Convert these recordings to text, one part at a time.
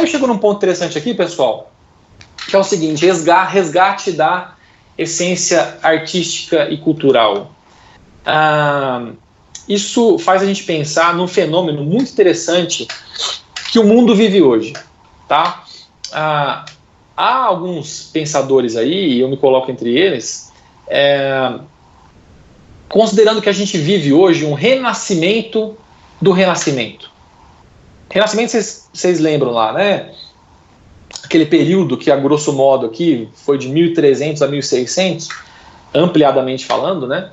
eu chego num ponto interessante aqui, pessoal, que é o seguinte: resgate da essência artística e cultural. Isso faz a gente pensar num fenômeno muito interessante que o mundo vive hoje, tá? Há alguns pensadores aí, e eu me coloco entre eles, considerando que a gente vive hoje um renascimento do renascimento. Renascimento, vocês lembram lá, né? Aquele período que, a grosso modo, aqui foi de 1300 a 1600, ampliadamente falando, né?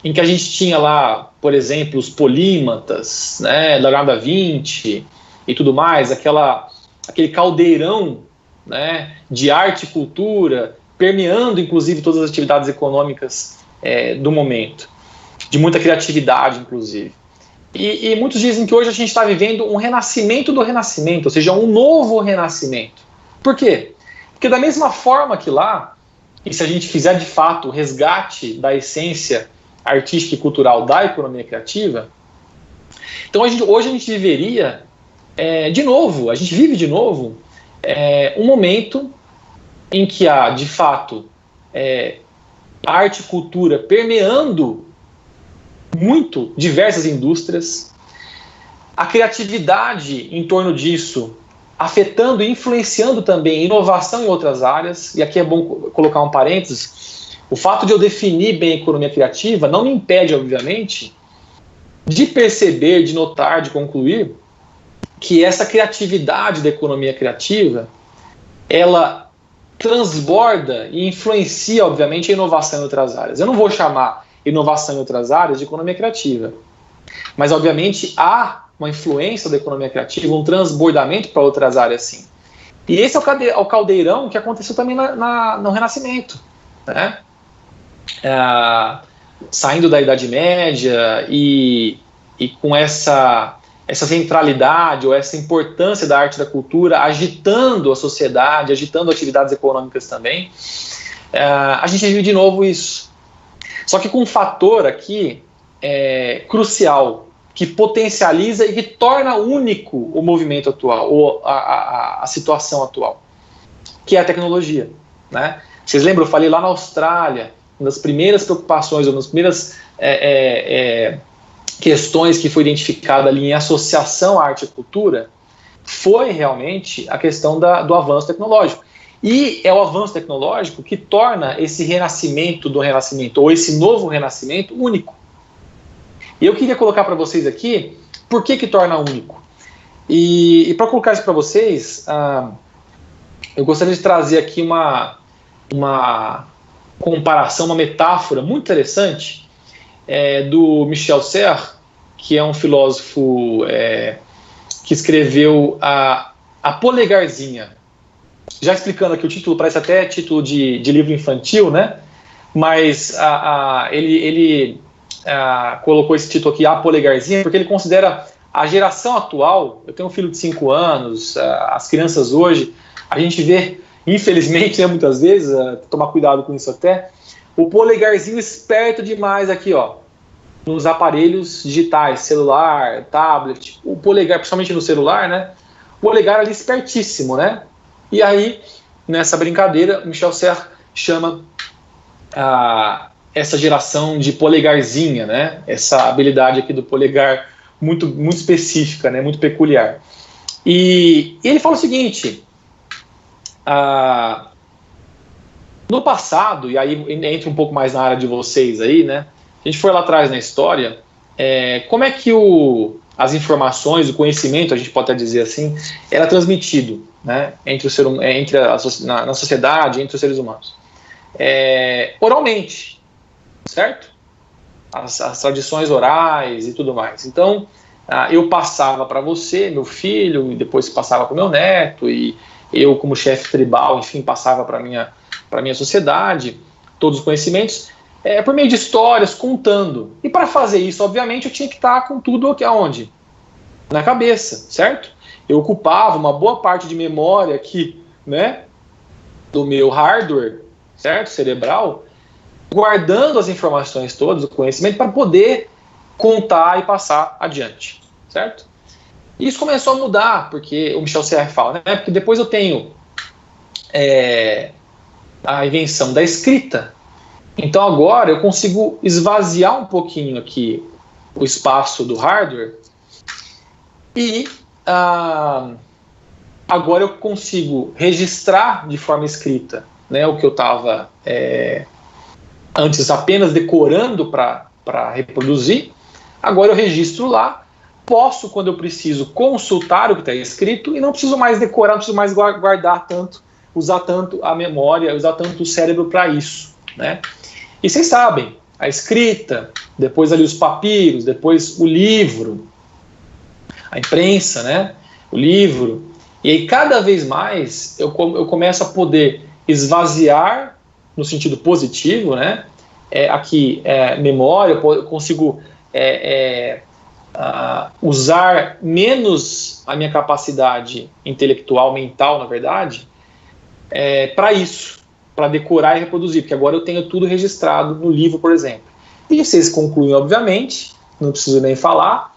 Em que a gente tinha lá, por exemplo, os polímatas, né? Leonardo da Vinci e tudo mais, aquele caldeirão, né, de arte e cultura, permeando, inclusive, todas as atividades econômicas do momento, de muita criatividade, inclusive. E muitos dizem que hoje a gente está vivendo um renascimento do renascimento, ou seja, um novo renascimento. Por quê? Porque da mesma forma que lá, e se a gente fizer de fato o resgate da essência artística e cultural da economia criativa, então hoje a gente viveria de novo, a gente vive de novo um momento em que há, de fato, arte e cultura permeando muito diversas indústrias, a criatividade em torno disso afetando e influenciando também inovação em outras áreas. E aqui é bom colocar um parênteses: o fato de eu definir bem a economia criativa não me impede, obviamente, de perceber, de notar, de concluir que essa criatividade da economia criativa, ela transborda e influencia, obviamente, a inovação em outras áreas. Eu não vou chamar inovação em outras áreas de economia criativa, mas, obviamente, há uma influência da economia criativa, um transbordamento para outras áreas, sim. E esse é o caldeirão que aconteceu também no Renascimento, né? Saindo da Idade Média e com essa centralidade ou essa importância da arte e da cultura agitando a sociedade, agitando atividades econômicas também, a gente vive de novo isso. Só que com um fator aqui crucial, que potencializa e que torna único o movimento atual, ou a situação atual, que é a tecnologia, né? Vocês lembram, eu falei lá na Austrália, uma das primeiras preocupações, uma das primeiras questões que foi identificada ali em associação à arte e cultura, foi realmente a questão do avanço tecnológico. E é o avanço tecnológico que torna esse renascimento do renascimento, ou esse novo renascimento, único. E eu queria colocar para vocês aqui por que torna único. E para colocar isso para vocês, eu gostaria de trazer aqui uma comparação, uma metáfora muito interessante do Michel Serres, que é um filósofo que escreveu a Polegarzinha. Já explicando aqui o título, parece até título de livro infantil, né? Mas ele colocou esse título aqui, A Polegarzinha, porque ele considera a geração atual. Eu tenho um filho de 5 anos, as crianças hoje, a gente vê, infelizmente, né, muitas vezes, tomar cuidado com isso até, o polegarzinho esperto demais aqui, ó, nos aparelhos digitais, celular, tablet, o polegar, principalmente no celular, né, o polegar ali espertíssimo, né, e aí, nessa brincadeira, Michel Serres chama essa geração de polegarzinha, né, essa habilidade aqui do polegar muito, muito específica, né, muito peculiar. E ele fala o seguinte: no passado, e aí entra um pouco mais na área de vocês aí, né, a gente foi lá atrás na história, como é que as informações, o conhecimento, a gente pode até dizer assim, era transmitido, né, na sociedade, entre os seres humanos? Oralmente, certo? As tradições orais e tudo mais. Então, eu passava para você, meu filho, e depois passava para o meu neto, e eu, como chefe tribal, enfim, passava para a minha sociedade, todos os conhecimentos, por meio de histórias, contando. E para fazer isso, obviamente, eu tinha que estar com tudo aqui aonde? Na cabeça, certo? Eu ocupava uma boa parte de memória aqui, né, do meu hardware, certo? Cerebral, guardando as informações todas, o conhecimento, para poder contar e passar adiante, certo? E isso começou a mudar, porque o Michel Serres fala, né? Porque depois eu tenho a invenção da escrita. Então agora eu consigo esvaziar um pouquinho aqui o espaço do hardware e agora eu consigo registrar de forma escrita, né, o que eu estava antes apenas decorando para reproduzir. Agora eu registro lá, posso, quando eu preciso, consultar o que está escrito e não preciso mais decorar, não preciso mais guardar tanto, usar tanto a memória, usar tanto o cérebro para isso, né? E vocês sabem, a escrita, depois ali os papiros, depois o livro, a imprensa, né? O livro. E aí cada vez mais eu começo a poder esvaziar, no sentido positivo, né? Aqui, memória, eu consigo usar menos a minha capacidade intelectual, mental, na verdade, para isso, para decorar e reproduzir, porque agora eu tenho tudo registrado no livro, por exemplo. E vocês concluem, obviamente, não preciso nem falar,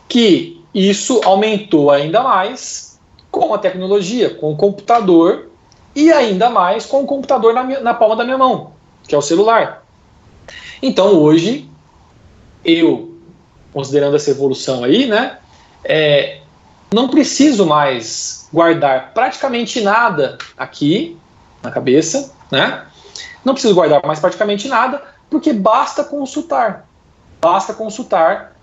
que isso aumentou ainda mais com a tecnologia, com o computador, e ainda mais com o computador na palma da minha mão, que é o celular. Então hoje, eu, considerando essa evolução aí, né, não preciso mais guardar praticamente nada aqui na cabeça, né? Não preciso guardar mais praticamente nada, porque basta consultar. Basta consultar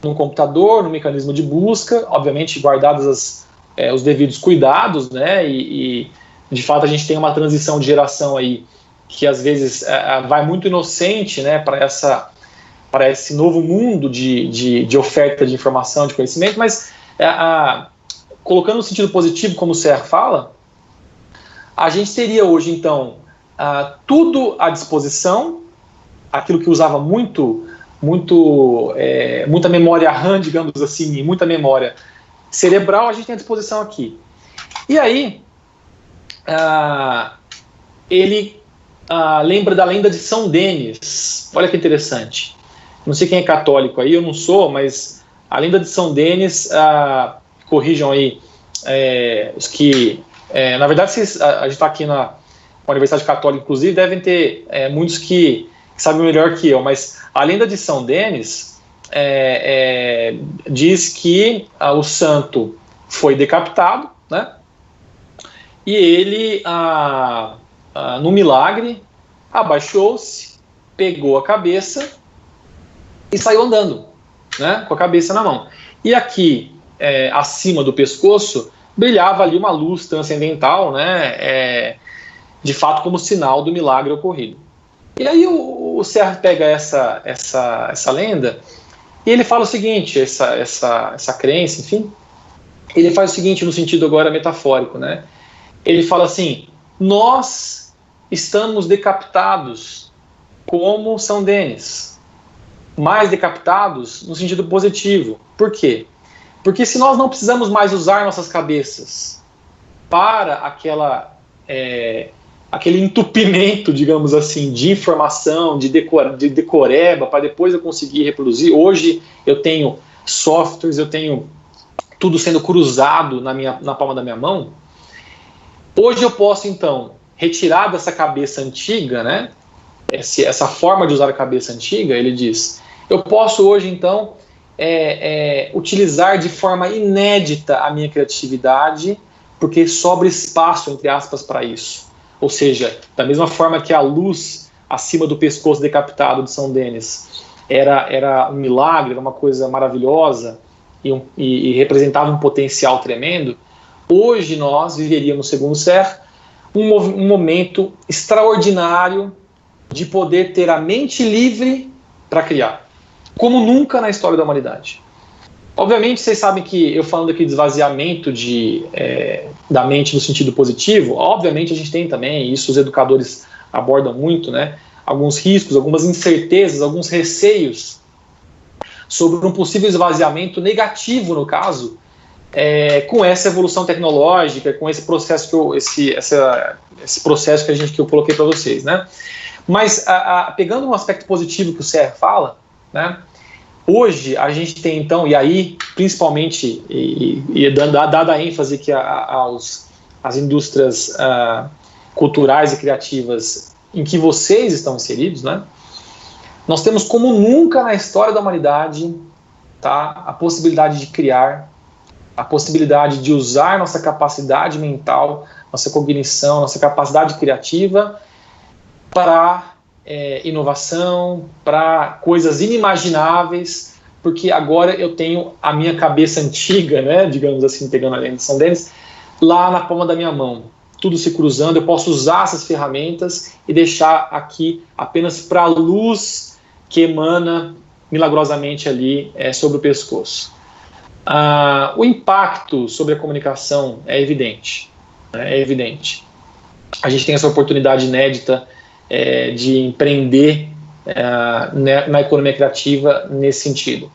no computador, no mecanismo de busca, obviamente guardados os devidos cuidados, né? E de fato a gente tem uma transição de geração aí que às vezes vai muito inocente, né, para esse novo mundo de oferta de informação, de conhecimento, mas colocando no sentido positivo, como o Serres fala, a gente teria hoje, então, tudo à disposição, aquilo que usava muita memória RAM, digamos assim, muita memória cerebral, a gente tem à disposição aqui. E aí, ele lembra da lenda de São Denis. Olha que interessante. Não sei quem é católico aí, eu não sou, mas a lenda de São Denis, corrijam aí os que... na verdade, a gente está aqui na Universidade Católica, inclusive, devem ter muitos que sabem melhor que eu, mas a lenda de São Denis diz que o santo foi decapitado, né? E ele, no milagre, abaixou-se, pegou a cabeça e saiu andando, né, com a cabeça na mão. E aqui, acima do pescoço, brilhava ali uma luz transcendental, né, de fato como sinal do milagre ocorrido. E aí o Serres pega essa lenda e ele fala o seguinte, essa crença, enfim, ele faz o seguinte no sentido agora metafórico, né? Ele fala assim: nós estamos decapitados como São Denis, mais decapitados no sentido positivo. Por quê? Porque se nós não precisamos mais usar nossas cabeças para aquele entupimento, digamos assim, de informação, de decoreba, para depois eu conseguir reproduzir. Hoje eu tenho softwares, eu tenho tudo sendo cruzado na palma da minha mão. Hoje eu posso, então, retirar dessa cabeça antiga, né, essa forma de usar a cabeça antiga, ele diz, eu posso hoje, então, utilizar de forma inédita a minha criatividade, porque sobra espaço, entre aspas, para isso. Ou seja, da mesma forma que a luz acima do pescoço decapitado de São Denis era um milagre, era uma coisa maravilhosa e representava um potencial tremendo, hoje nós viveríamos, segundo Serres, um momento extraordinário de poder ter a mente livre para criar, como nunca na história da humanidade. Obviamente, vocês sabem que eu falando aqui de esvaziamento da mente no sentido positivo, obviamente a gente tem também, isso os educadores abordam muito, né, alguns riscos, algumas incertezas, alguns receios sobre um possível esvaziamento negativo, no caso, com essa evolução tecnológica, com esse processo esse processo que eu coloquei para vocês, né? Mas pegando um aspecto positivo que o Serres fala, né? Hoje a gente tem então, e aí principalmente, dada a ênfase que as indústrias culturais e criativas em que vocês estão inseridos, né? Nós temos como nunca na história da humanidade, tá, a possibilidade de criar, a possibilidade de usar nossa capacidade mental, nossa cognição, nossa capacidade criativa para inovação, para coisas inimagináveis, porque agora eu tenho a minha cabeça antiga, né, digamos assim, pegando a lição deles, lá na palma da minha mão, tudo se cruzando. Eu posso usar essas ferramentas e deixar aqui apenas para a luz que emana milagrosamente ali sobre o pescoço. O impacto sobre a comunicação é evidente, né, é evidente. A gente tem essa oportunidade inédita de empreender na economia criativa nesse sentido.